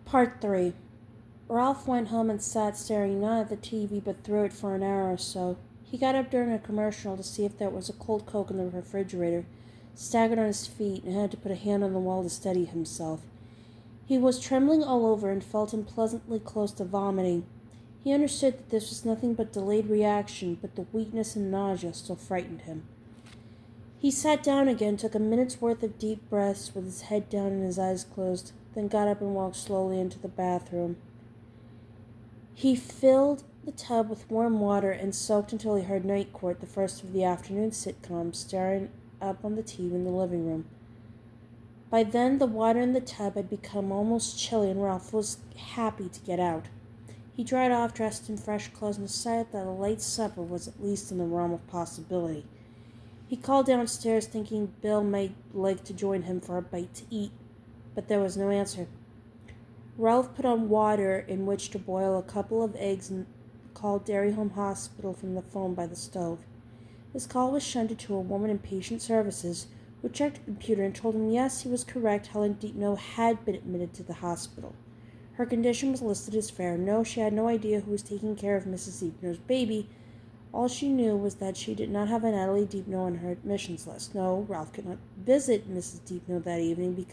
Part 3. Ralph went home and sat staring not at the TV but through it for an hour or so. He got up during a commercial to see if there was a cold Coke in the refrigerator, staggered on his feet, and had to put a hand on the wall to steady himself. He was trembling all over and felt unpleasantly close to vomiting. He understood that this was nothing but delayed reaction, but the weakness and nausea still frightened him. He sat down again, took a minute's worth of deep breaths with his head down and his eyes closed, then got up and walked slowly into the bathroom. He filled the tub with warm water and soaked until he heard Night Court, the first of the afternoon sitcom, staring up on the TV in the living room. By then, the water in the tub had become almost chilly, and Ralph was happy to get out. He dried off, dressed in fresh clothes, and decided that a late supper was at least in the realm of possibility. He called downstairs, thinking Bill might like to join him for a bite to eat, but there was no answer. Ralph put on water in which to boil a couple of eggs and called Dairy Home Hospital from the phone by the stove. His call was shunted to a woman in patient services, who checked the computer and told him yes, he was correct. Helen Deepno had been admitted to the hospital. Her condition was listed as fair. No, she had no idea who was taking care of Mrs. Deepno's baby. All she knew was that she did not have an Natalie Deepno on her admissions list. No, Ralph could not visit Mrs. Deepno that evening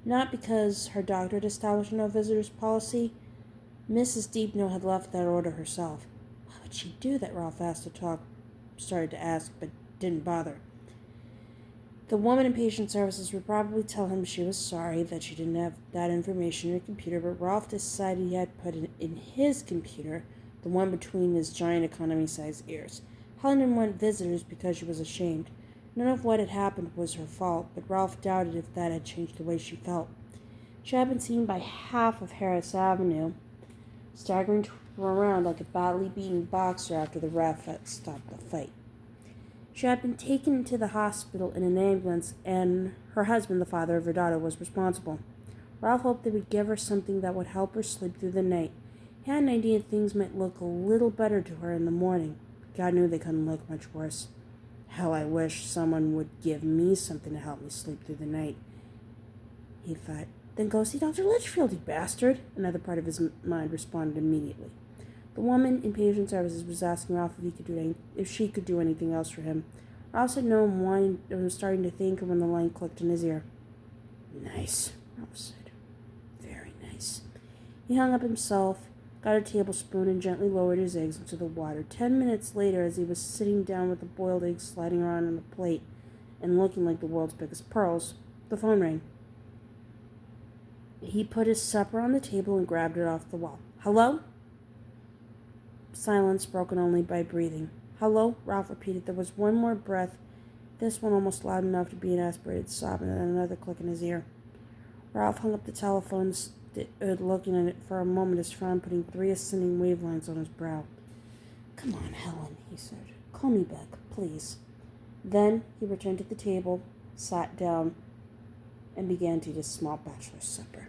not because her doctor had established a no visitors policy. Mrs. Deepno had left that order herself. Why would she do that? Ralph started to ask, but didn't bother. The woman in patient services would probably tell him she was sorry that she didn't have that information in her computer, but Ralph decided he had put it in his computer, the one between his giant economy-sized ears. Helen didn't want visitors because she was ashamed. None of what had happened was her fault, but Ralph doubted if that had changed the way she felt. She had been seen by half of Harris Avenue, staggering around like a badly beaten boxer after the ref had stopped the fight. She had been taken to the hospital in an ambulance, and her husband, the father of her daughter, was responsible. Ralph hoped they would give her something that would help her sleep through the night. He had an idea things might look a little better to her in the morning. God knew they couldn't look much worse. Hell, I wish someone would give me something to help me sleep through the night, he thought. Then go see Dr. Litchfield, you bastard. Another part of his mind responded immediately. The woman in patient services was asking Ralph if she could do anything else for him. Ralph said no and was starting to think when the line clicked in his ear. Nice, Ralph said. Very nice. He hung up himself, got a tablespoon, and gently lowered his eggs into the water. 10 minutes later, as he was sitting down with the boiled eggs sliding around on the plate and looking like the world's biggest pearls, the phone rang. He put his supper on the table and grabbed it off the wall. Hello? Silence, broken only by breathing. Hello? Ralph repeated. There was one more breath, this one almost loud enough to be an aspirated sob, and then another click in his ear. Ralph hung up the telephone, looking at it for a moment, his frown putting 3 ascending wavelines on his brow. Come on, Helen, he said. Call me back, please. Then he returned to the table, sat down, and began to eat his small bachelor's supper.